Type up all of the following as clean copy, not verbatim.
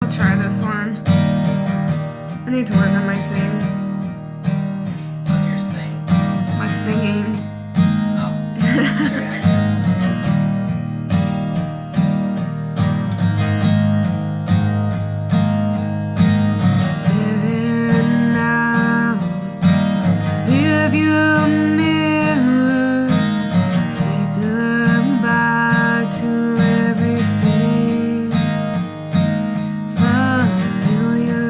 I'll try this one. I need to work on my sing. On your sing? My singing. Oh, that's your accent. Staring out, rearview mirror. Say goodbye to everything familiar.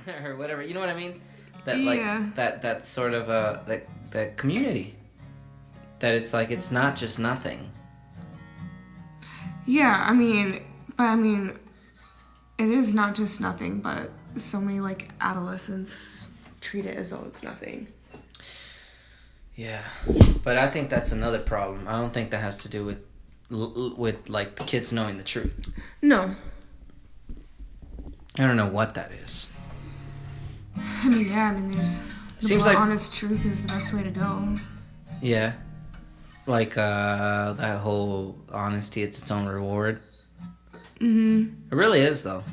or whatever. You know what I mean? That Yeah. that sort of that community. That it's like it's not just nothing. Yeah, it is not just nothing, but so many like adolescents treat it as though it's nothing. Yeah, but I think that's another problem. I don't think that has to do with like the kids knowing the truth. No. I don't know what that is. There's Seems like honest truth is the best way to go. Yeah, like that whole honesty, it's its own reward. Mhm. It really is though.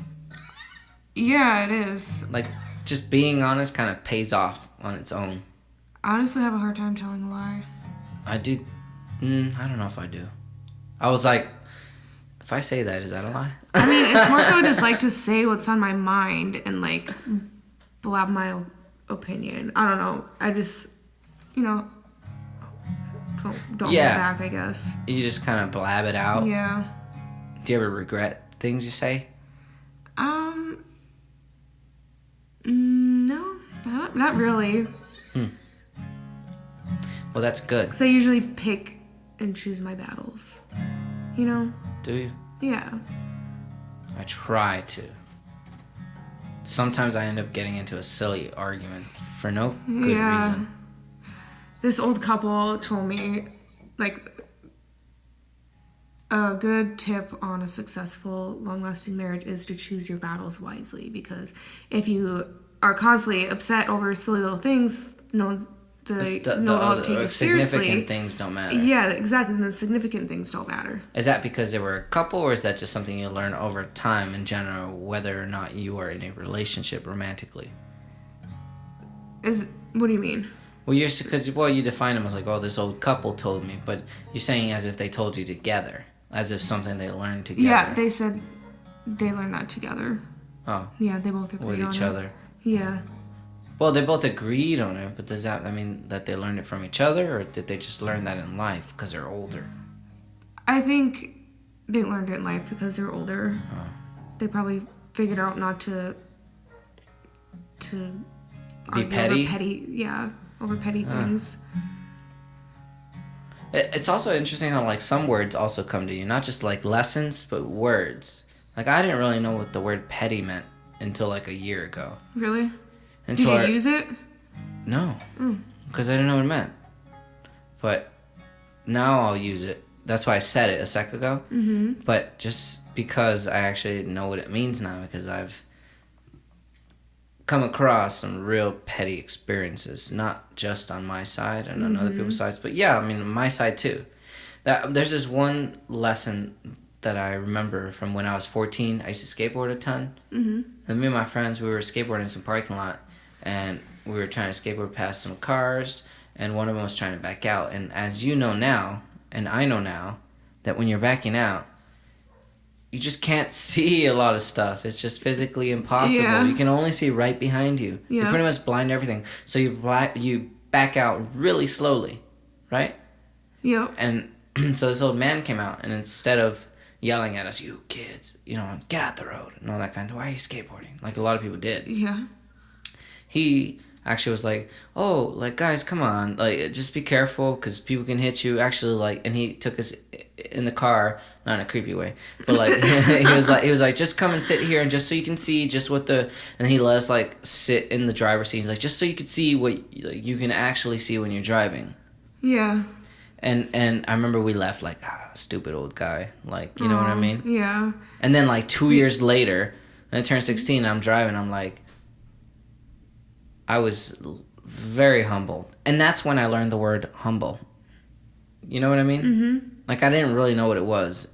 Yeah, it is. Like just being honest kind of pays off on its own. I honestly have a hard time telling a lie. I do. I don't know if I do. I was like, if I say that, is that a lie? It's more so I just like to say what's on my mind and like blab my opinion. I don't know. I just, don't hold back, I guess. You just kind of blab it out. Yeah. Do you ever regret things you say? No, not really. Well, that's good. Because I usually pick and choose my battles. Do you? Yeah. I try to. Sometimes I end up getting into a silly argument for no good reason. This old couple told me, like, a good tip on a successful, long-lasting marriage is to choose your battles wisely. Because if you are constantly upset over silly little things, no one will take you seriously. Significant things don't matter. Yeah, exactly. And the significant things don't matter. Is that because they were a couple, or is that just something you learn over time in general, whether or not you are in a relationship romantically? What do you mean? Well, you define them as like, oh, this old couple told me, but you're saying as if they told you together, as if something they learned together. Yeah, they said they learned that together. Oh. Yeah, they both agreed on it. With each other. Yeah. Well, they both agreed on it, but does that mean that they learned it from each other, or did they just learn that in life because they're older? I think they learned it in life because they're older. Oh. They probably figured out not to be petty? Over petty things. It's also interesting how like some words also come to you, not just like lessons, but words. Like I didn't really know what the word petty meant until like a year ago. Really? Did you use it? No, because I didn't know what it meant. But now I'll use it. That's why I said it a sec ago. Mm-hmm. But just because I actually know what it means now, because I've come across some real petty experiences, not just on my side and on other people's sides, but yeah, on my side too. There's this one lesson that I remember from when I was 14. I used to skateboard a ton. Mm-hmm. And me and my friends, we were skateboarding in some parking lot, and we were trying to skateboard past some cars, and one of them was trying to back out. And as you know now, and I know now, that when you're backing out, you just can't see a lot of stuff. It's just physically impossible. Yeah. You can only see right behind you. Yeah. You're pretty much blind to everything. So you back out really slowly, right? Yeah. And so this old man came out, and instead of yelling at us, "You kids, get out the road," and all that kind of, "Why are you skateboarding?" like a lot of people did. Yeah. He actually was like, "Oh, like guys, come on, like just be careful because people can hit you." Actually, like, and he took us in the car, not in a creepy way, but like he was like, "Just come and sit here, and just so you can see just what the," and he let us like sit in the driver's seat. He's like, "Just so you can see what you can actually see when you're driving." Yeah. And I remember we left like, stupid old guy, like, you know what I mean? Yeah. And then like 2 years later, when I turned 16, I'm driving, I'm like, I was very humbled. And that's when I learned the word humble. You know what I mean? Mm-hmm. Like I didn't really know what it was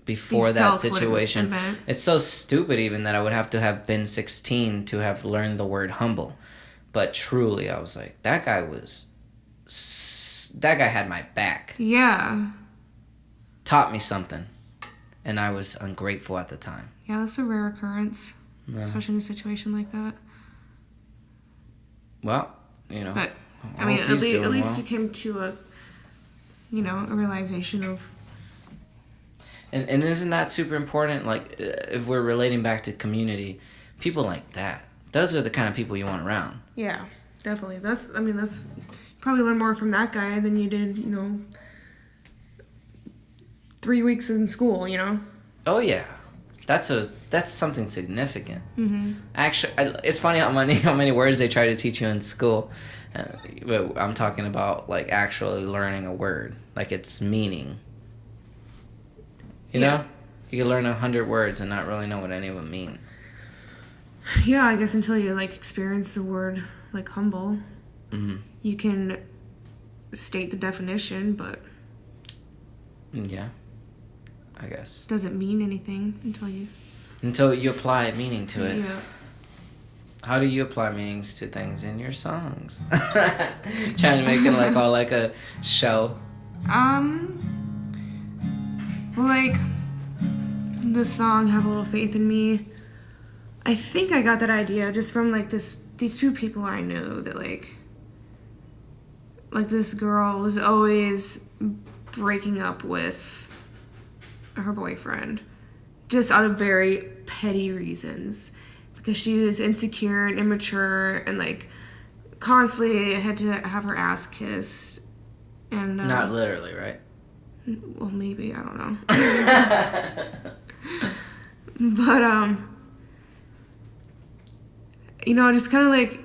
before that situation. It's so stupid even that I would have to have been 16 to have learned the word humble. But truly, I was like, that guy had my back. Yeah. Taught me something. And I was ungrateful at the time. Yeah, that's a rare occurrence. Yeah. Especially in a situation like that. Well, But, at least you came to a realization of... And isn't that super important? Like, if we're relating back to community, people like that those are the kind of people you want around. Yeah, definitely. That's probably learn more from that guy than you did, 3 weeks in school, Oh yeah, that's something significant. Mm-hmm. Actually, it's funny how many words they try to teach you in school, but I'm talking about like actually learning a word, like its meaning. You know, you can learn 100 words and not really know what any of them mean. Yeah, I guess until you like experience the word like humble, you can state the definition, but yeah, I guess doesn't mean anything until you apply meaning to it. Yeah. How do you apply meanings to things in your songs? Trying to make it like all like a show. Well, like the song "Have a Little Faith in Me." I think I got that idea just from like these two people I knew that like this girl was always breaking up with her boyfriend just out of very petty reasons because she was insecure and immature and like constantly had to have her ass kissed and not literally, right? Well, maybe, I don't know. But just kind of like,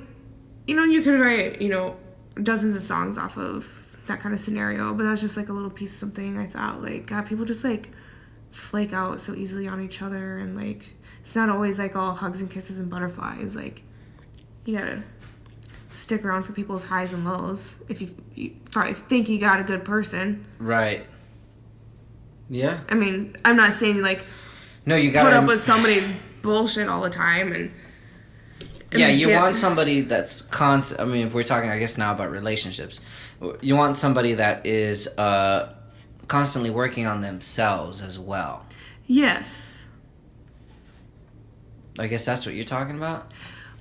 you could write, dozens of songs off of that kind of scenario, but that's just like a little piece of something I thought, like, God, people just like flake out so easily on each other, and like, it's not always like all hugs and kisses and butterflies. Like, you gotta stick around for people's highs and lows if you probably think you got a good person. Right. Yeah. I mean, I'm not saying like, no, you gotta put up with somebody's bullshit all the time and yeah, you want somebody that's I mean, if we're talking, I guess, now about relationships, you want somebody that is constantly working on themselves as well. Yes. I guess that's what you're talking about?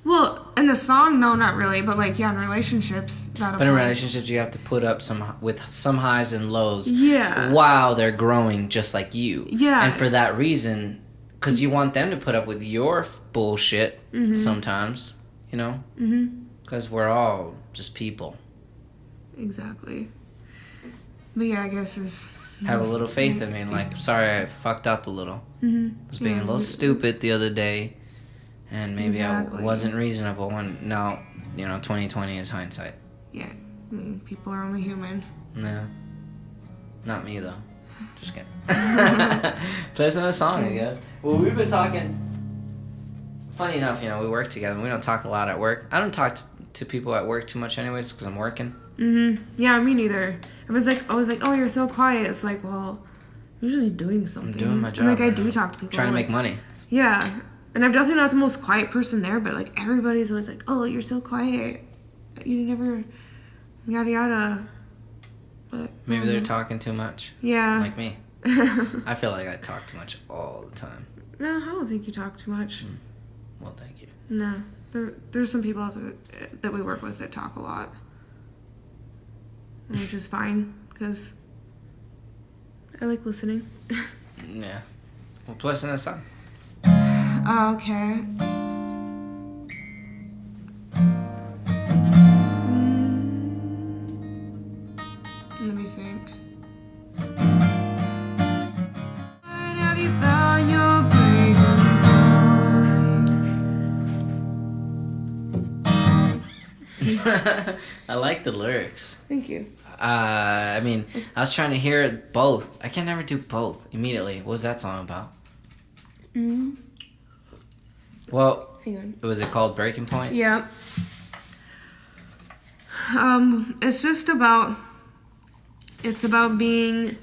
Well, in the song, no, not really, but like, yeah, in relationships, that applies. But in relationships, you have to put up some highs and lows. Yeah. While they're growing just like you. Yeah. And for that reason, because you want them to put up with your bullshit sometimes, because we're all just people. Exactly. But yeah, I guess have a little faith in me. Like, sorry, I fucked up a little. I was being a little stupid the other day, and maybe I wasn't reasonable. And now, 2020 is hindsight. Yeah, I mean, people are only human. No, not me though. Just kidding. Play us another song, I guess. Well, we've been talking. Funny enough, we work together. We don't talk a lot at work. I don't talk to people at work too much, anyways, because I'm working. Yeah, me neither. I was like, oh, you're so quiet. It's like, well, I'm usually doing something. I'm doing my job. And, like, I do talk to people. Trying to make money. Yeah, and I'm definitely not the most quiet person there, but like everybody's always like, oh, you're so quiet. You never, yada yada. But maybe they're talking too much. Yeah. Like me. I feel like I talk too much all the time. No, I don't think you talk too much. Well, thank you. No. There's some people that we work with that talk a lot. Which is fine, because I like listening. Yeah. Well, play us another song. Okay. Let me think. Have you found your I like the lyrics. Thank you. I mean, I was trying to hear it both. I can never do both immediately. What was that song about? Well, hang on. Was it called Breaking Point? Yeah. It's just about. It's about being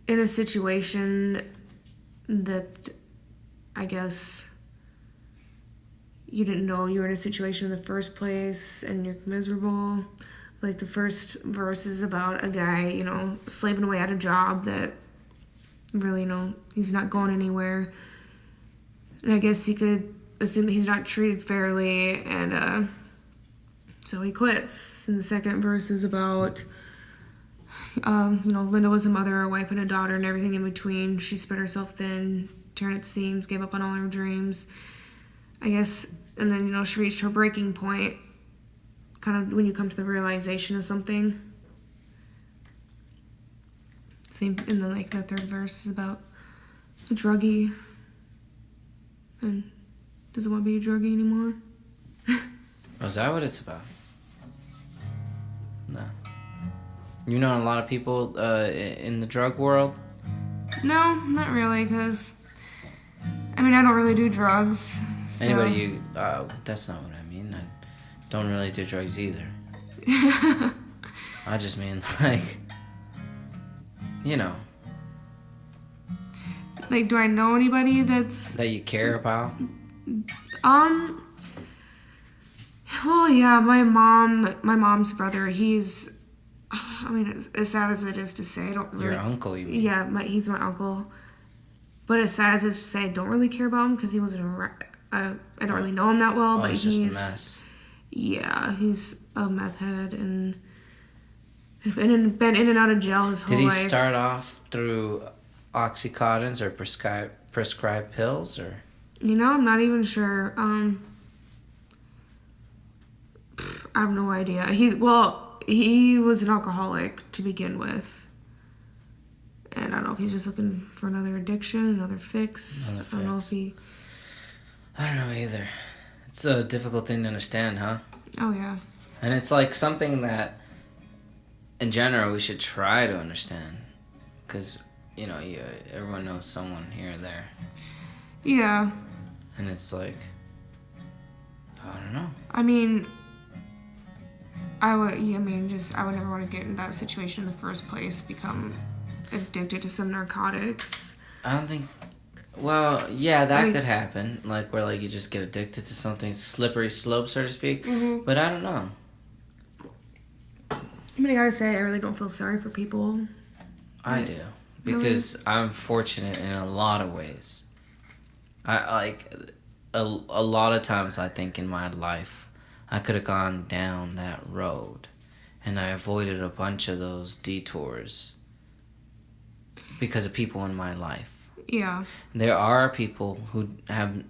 in a situation that, I guess, you didn't know you were in a situation in the first place and you're miserable. Like, the first verse is about a guy, slaving away at a job that really, he's not going anywhere. And I guess you could assume that he's not treated fairly, and so he quits. And the second verse is about, Linda was a mother, a wife, and a daughter, and everything in between. She spread herself thin tearing at the seams, gave up on all her dreams. I guess, and then, you know, she reached her breaking point, kind of when you come to the realization of something. Same, and then, like, the third verse is about a druggie and doesn't want to be a druggie anymore. Oh, is that what it's about? No. You know a lot of people in the drug world? No, not really, because, I mean, I don't really do drugs. So. Anybody you... that's not what I mean. I don't really do drugs either. I just mean, like, you know. Like, do I know anybody that's... That you care about? Oh, yeah, my mom's brother, he's... I mean, as sad as it is to say, I don't really... Your uncle, you mean? Yeah, he's my uncle. But as sad as it is to say, I don't really care about him because he wasn't I don't really know him that well, but he's just a mess. Yeah, he's a meth head and has been in and out of jail his whole life. Did he start off through Oxycontins or prescribed pills, or? You know, I'm not even sure. I have no idea. He was an alcoholic to begin with. And I don't know if he's just looking for another addiction, another fix. I don't know if he... I don't know either. It's a difficult thing to understand, huh? Oh, yeah. And it's like something that, in general, we should try to understand. Because, you know, everyone knows someone here or there. Yeah. And it's like, I don't know. I mean... I would never want to get in that situation in the first place, become addicted to some narcotics. I don't think, well, yeah, that could happen, like, where, like, you just get addicted to something, slippery slope, so to speak, but I don't know. I mean, I gotta say, I really don't feel sorry for people. I do, because I'm fortunate in a lot of ways. A lot of times I think in my life, I could have gone down that road, and I avoided a bunch of those detours because of people in my life. Yeah. There are people who have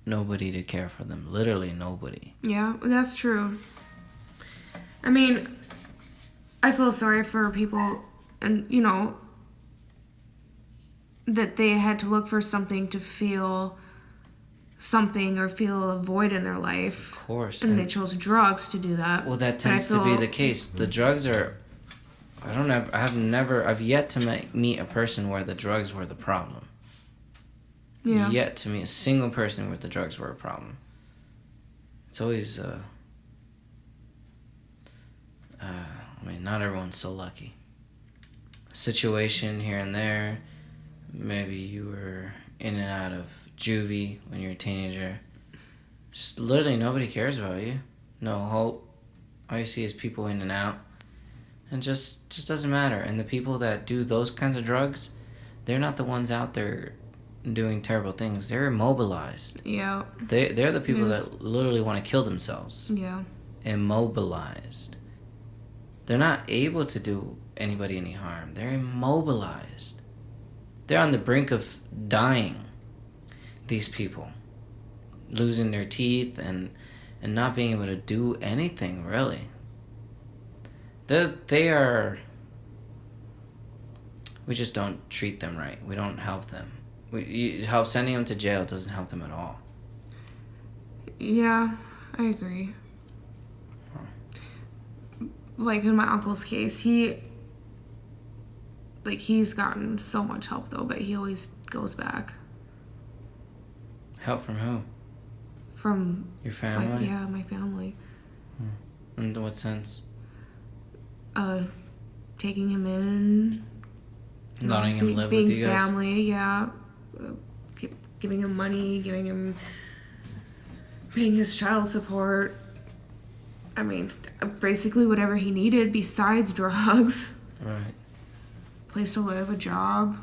nobody to care for them, literally nobody. Yeah, that's true. I mean, I feel sorry for people, and, you know, that they had to look for something to feel something or feel a void in their life. Of course. And they chose drugs to do that. Well, that tends to be the case. The drugs are... I've yet to meet a person where the drugs were the problem. Yeah. Yet to meet a single person where the drugs were a problem. It's always... I mean, not everyone's so lucky. A situation here and there. Maybe you were in and out of juvie when you're a teenager. Just literally nobody cares about you. No hope. All you see is people in and out. And just doesn't matter. And the people that do those kinds of drugs, they're not the ones out there doing terrible things. They're immobilized. Yeah. They're the people that literally want to kill themselves. Yeah. Immobilized. They're not able to do anybody any harm. They're immobilized. They're on the brink of dying. These people. Losing their teeth and not being able to do anything, really. They are... We just don't treat them right. We don't help them. Sending them to jail doesn't help them at all. Yeah, I agree. Like in my uncle's case, he's gotten so much help though, but he always goes back. Help from who? From your family? My family. In what sense? Taking him in. Letting him live with you guys? Being family, yeah. Giving him money, paying his child support. I mean, basically whatever he needed besides drugs. Right. Place to live, a job.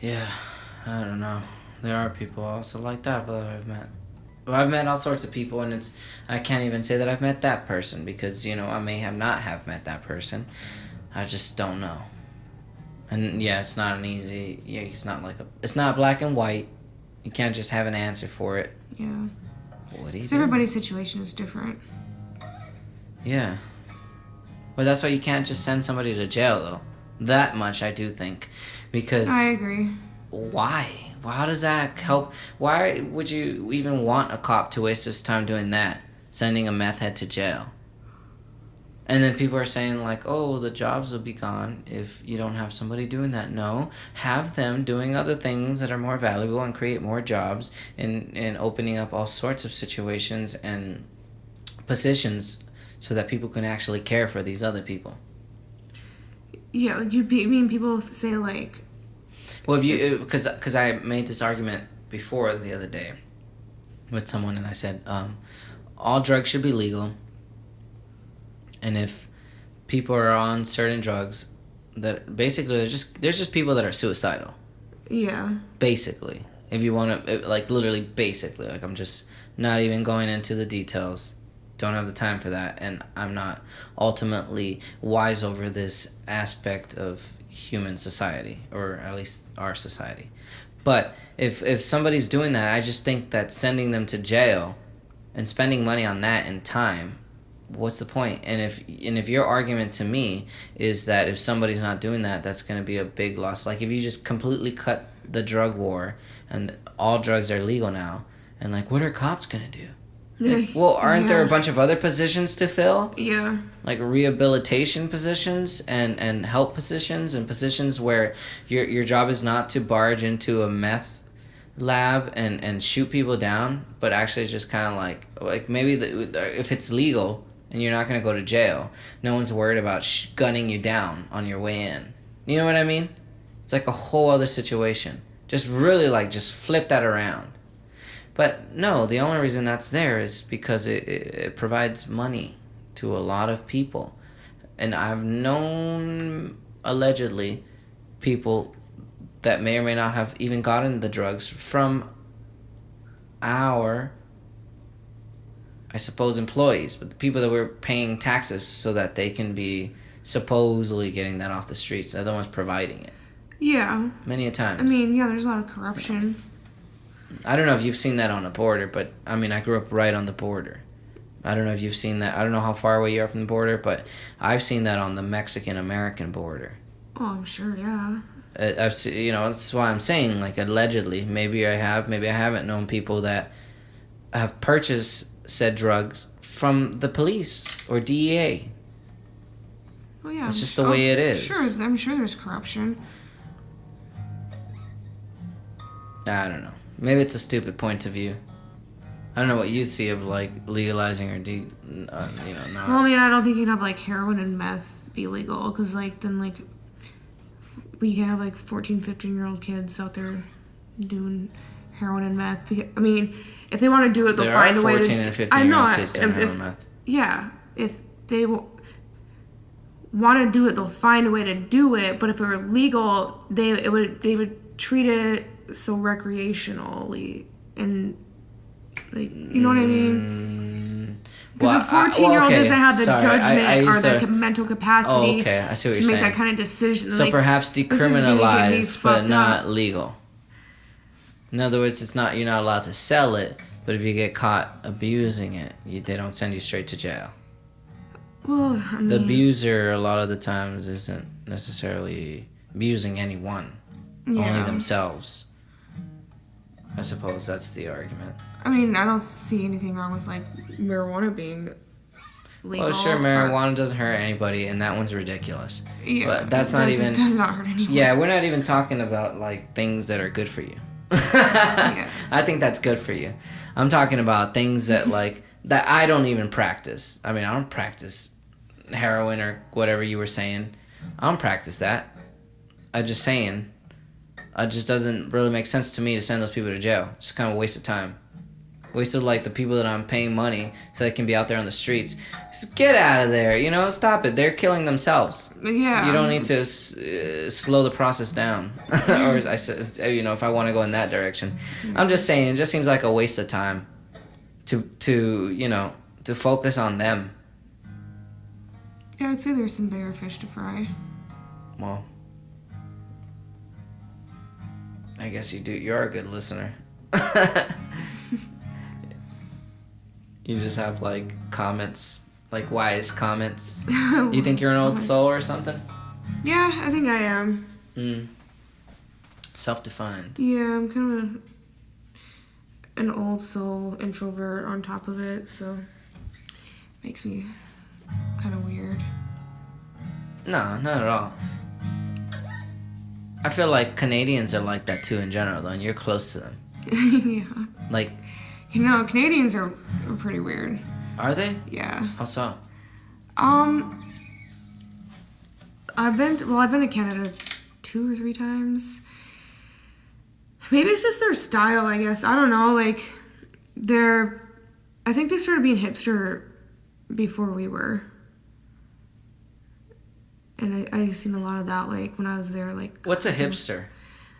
Yeah, I don't know. There are people also like that I've met. Well, I've met all sorts of people, and I can't even say that I've met that person because, you know, I may not have met that person. I just don't know. And yeah, it's not an easy... Yeah, it's not black and white. You can't just have an answer for it. Yeah. What do you do? Everybody's situation is different. Yeah. Well, that's why you can't just send somebody to jail, though. That much I do think. Because... I agree. Why? Well, how does that help? Why would you even want a cop to waste his time doing that? Sending a meth head to jail? And then people are saying, like, oh, the jobs will be gone if you don't have somebody doing that. No. Have them doing other things that are more valuable and create more jobs and opening up all sorts of situations and positions so that people can actually care for these other people. Yeah, like you mean people say, like... Well, if you... Because I made this argument before the other day with someone, and I said, all drugs should be legal. And if people are on certain drugs, that basically there's just people that are suicidal. Yeah. Basically, if you want to, like, literally, basically, like, I'm just not even going into the details. Don't have the time for that, and I'm not ultimately wise over this aspect of human society, or at least our society. But if somebody's doing that, I just think that sending them to jail and spending money on that and time, what's the point? And if your argument to me is that if somebody's not doing that, that's going to be a big loss. Like, if you just completely cut the drug war and all drugs are legal now, and, like, what are cops going to do? Like, well, aren't there a bunch of other positions to fill? Yeah. Like rehabilitation positions and help positions and positions where your job is not to barge into a meth lab and shoot people down, but actually just kind of like maybe if it's legal and you're not going to go to jail, no one's worried about gunning you down on your way in. You know what I mean? It's like a whole other situation. Just really, like, just flip that around. But no, the only reason that's there is because it provides money to a lot of people. And I've known, allegedly, people that may or may not have even gotten the drugs from our, I suppose, employees, but the people that were paying taxes so that they can be supposedly getting that off the streets. They're the ones providing it. Yeah. Many a times. I mean, yeah, there's a lot of corruption. I don't know if you've seen that on the border, but, I mean, I grew up right on the border. I don't know if you've seen that. I don't know how far away you are from the border, but I've seen that on the Mexican-American border. Oh, I'm sure, yeah. I've seen, you know, that's why I'm saying, like, allegedly. Maybe I have, maybe I haven't known people that have purchased said drugs from the police or DEA. Oh, yeah. It's just the way it is. Sure, I'm sure there's corruption. I don't know. Maybe it's a stupid point of view. I don't know what you see of, like, legalizing or, you know, not. Well, I mean, I don't think you can have, like, heroin and meth be legal, because, like, then, like, we can have, like, 14, 15-year-old kids out there doing heroin and meth. I mean, if they want to do it, they'll find a way to... There are 14 and 15-year-old kids doing heroin and meth. Yeah. If they want to do it, they'll find a way to do it, but if it were legal, they would treat it so recreationally, and, like, you know what I mean? Because a 14-year-old doesn't have the judgment or the mental capacity I see what to you're make saying. that kind of decision. So, like, perhaps decriminalize, but not up. legal. In other words, you're not allowed to sell it, but if you get caught abusing it, they don't send you straight to jail. Well, I mean, the abuser a lot of the times isn't necessarily abusing anyone, only themselves. I suppose that's the argument. I mean, I don't see anything wrong with, like, marijuana being legal. Well, sure, marijuana doesn't hurt anybody, and that one's ridiculous. Yeah, but that's not even... It does not hurt anyone. Yeah, we're not even talking about, like, things that are good for you. Yeah. I think that's good for you. I'm talking about things that, like, that I don't even practice. I mean, I don't practice heroin or whatever you were saying. I don't practice that. I'm just saying... It just doesn't really make sense to me to send those people to jail. It's just kind of a waste of time. Waste of, like, the people that I'm paying money so they can be out there on the streets. Just get out of there, you know? Stop it. They're killing themselves. Yeah. You don't need to slow the process down. Or, I said, you know, if I want to go in that direction. I'm just saying, it just seems like a waste of time to you know, to focus on them. Yeah, I'd say there's some bigger fish to fry. Well... I guess you do. You're a good listener. You just have like comments, like wise comments. You think you're an old soul or something? Yeah, I think I am. Self-defined. Yeah, I'm kind of an old soul introvert on top of it, so makes me kind of weird. No, not at all. I feel like Canadians are like that too in general, though, and you're close to them. Yeah. Like, Canadians are pretty weird. are they? Yeah. How so? I've been to Canada 2 or 3 times. Maybe it's just their style, I guess. I don't know. Like, I think they started being hipster before we were. And I've seen a lot of that, like, when I was there, like... What's a hipster?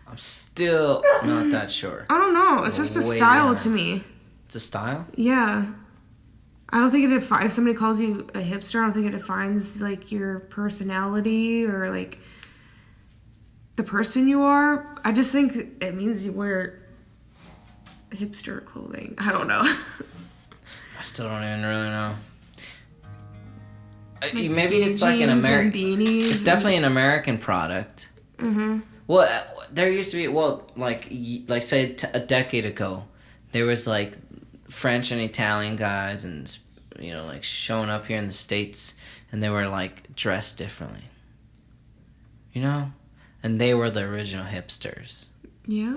I'm still not that sure. I don't know. It's just a style to me. It's a style? Yeah. I don't think if somebody calls you a hipster, I don't think it defines, like, your personality or, like, the person you are. I just think it means you wear hipster clothing. I don't know. I still don't even really know. Like maybe it's like an American... It's definitely an American product. Mm-hmm. Well, there used to be... Well, like say a decade ago, there was, like, French and Italian guys and, you know, like, showing up here in the States, and they were, like, dressed differently. You know? And they were the original hipsters. Yeah?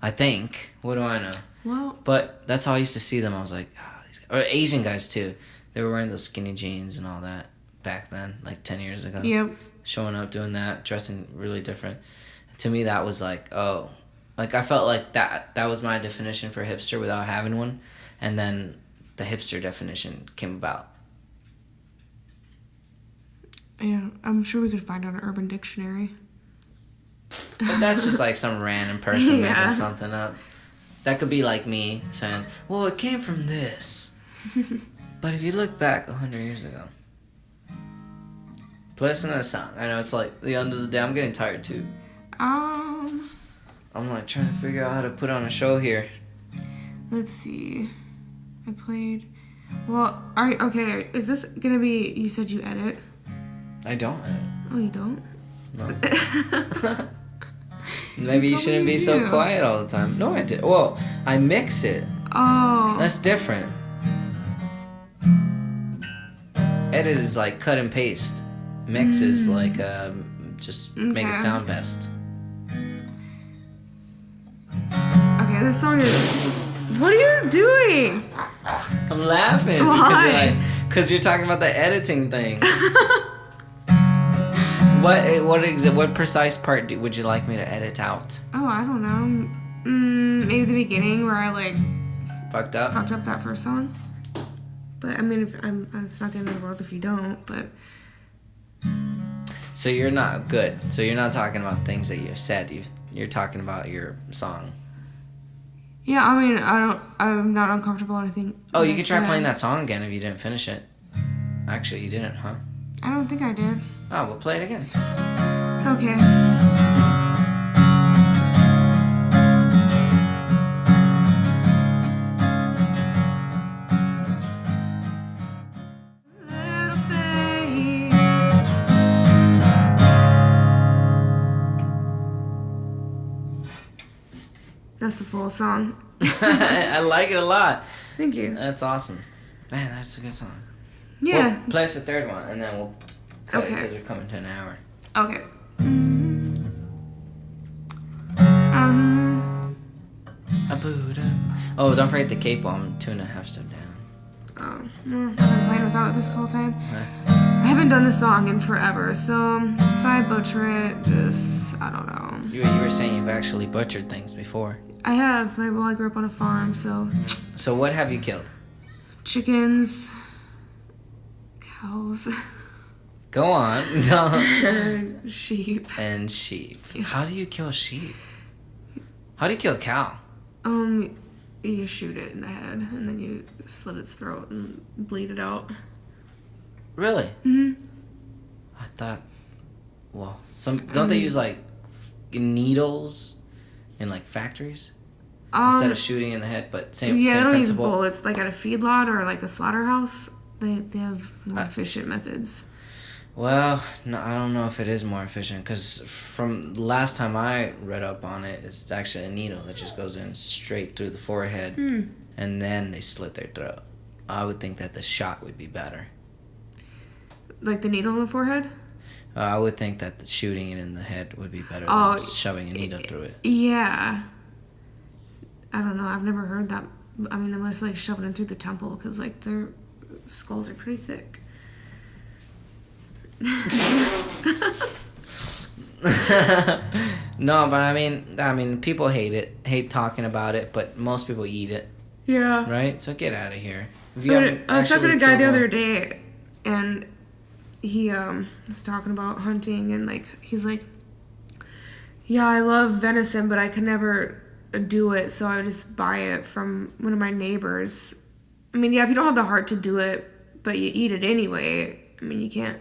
I think. What do I know? Well... But that's how I used to see them. I was like, these guys... Or Asian guys, too. They were wearing those skinny jeans and all that back then, like 10 years ago. Yep. Showing up, doing that, dressing really different. To me, that was like, oh. Like, I felt like that was my definition for hipster without having one. And then the hipster definition came about. Yeah, I'm sure we could find out an Urban Dictionary. But that's just like some random person making something up. That could be like me saying, well, it came from this. But if you look back 100 years ago. Play us another song. I know it's like the end of the day. I'm getting tired too. I'm like trying to figure out how to put on a show here. Let's see. I played... Well, okay, is this gonna be... You said you edit? I don't edit. Oh, you don't? No. Maybe you shouldn't be so quiet all the time. No, I did. Well, I mix it. Oh. That's different. Edit is like cut and paste. Mix is like just make it sound best. Okay, this song is... What are you doing? I'm laughing. Why? Because you're talking about the editing thing. What precise part would you like me to edit out? Oh, I don't know. Maybe the beginning where I like fucked up that first song. But I mean, it's not the end of the world if you don't. But so you're not good. So you're not talking about things that you said. You're talking about your song. Yeah, I mean, I'm not uncomfortable or anything. Oh, you could try playing that song again if you didn't finish it. Actually, you didn't, huh? I don't think I did. Oh, we'll play it again. Okay. That's the full song. I like it a lot. Thank you. That's awesome. Man, that's a good song. Yeah. We'll play us the third one, and then we'll cut it because we're coming to an hour. Okay. Oh, don't forget the capo. I'm 2.5 steps down. Oh, I've been playing without it this whole time. I haven't done this song in forever, so if I butcher it, just, I don't know. You were saying you've actually butchered things before. I have. Well, I grew up on a farm, so... So what have you killed? Chickens. Cows. Go on. And sheep. And sheep. Yeah. How do you kill sheep? How do you kill a cow? You shoot it in the head, and then you slit its throat and bleed it out. Really? Mm-hmm. I thought... Well, don't they use, like, needles in, like, factories? instead of shooting in the head, but same Yeah, they don't use principle. bullets. Like at a feedlot or like a slaughterhouse, they have more efficient methods. Well, no, I don't know if it is more efficient, because from last time I read up on it, it's actually a needle that just goes in straight through the forehead, and then they slit their throat. I would think that the shot would be better. Like the needle in the forehead? I would think that the shooting it in the head would be better than shoving a needle through it. Yeah. I don't know. I've never heard that. I mean, they must like shoving it through the temple because like their skulls are pretty thick. No, but I mean, people hate talking about it, but most people eat it. Yeah. Right? So get out of here. I was talking to a guy the other day, and he was talking about hunting, and like he's like, yeah, I love venison, but I could never do it, so I just buy it from one of my neighbors. I mean, yeah, if you don't have the heart to do it, but you eat it anyway, I mean, you can't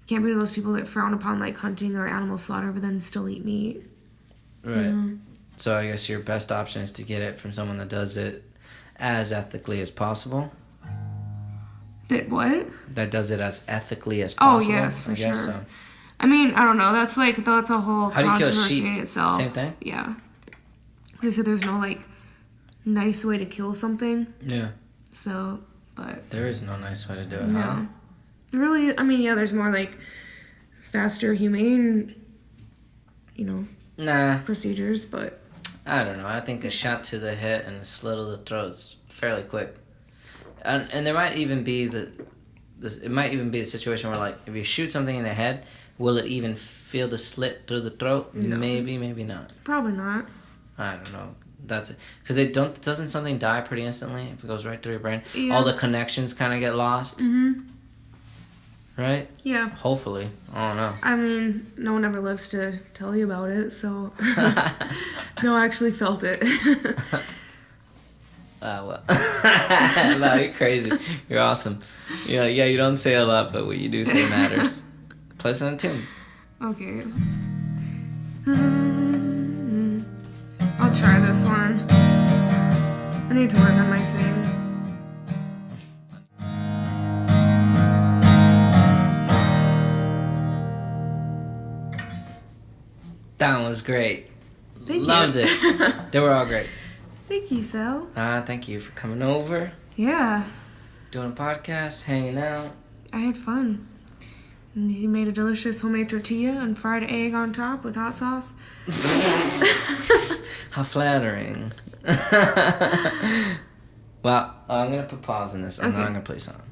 be one of those people that frown upon like hunting or animal slaughter, but then still eat meat. Right. You know? So I guess your best option is to get it from someone that does it as ethically as possible. That what? That does it as ethically as possible. Oh yes, for sure. So. I mean, I don't know. That's a whole controversy in itself. Same thing. Yeah. They said there's no like nice way to kill something. Yeah. So, but there is no nice way to do it. No. Huh? Really, I mean, yeah. There's more like faster, humane, procedures, but I don't know. I think a shot to the head and a slit of the throat is fairly quick. And there might even be it might even be a situation where like if you shoot something in the head, will it even feel the slit through the throat? No. Maybe not. Probably not. I don't know. That's it. Because doesn't something die pretty instantly if it goes right through your brain? Yeah. All the connections kind of get lost. Mm-hmm. Right? Yeah. Hopefully. I don't know. I mean, no one ever lives to tell you about it, so no, I actually felt it. Well. No, you're crazy. You're awesome. Yeah, you don't say a lot, but what you do say matters. Play us on a tune. Okay. I'll try this one. I need to work on my singing. That was great. Thank you. Loved it. They were all great. Thank you, Sal. Thank you for coming over. Yeah. Doing a podcast, hanging out. I had fun. And he made a delicious homemade tortilla and fried egg on top with hot sauce. How flattering. Well, I'm going to put pause on this. I'm not going to play a song.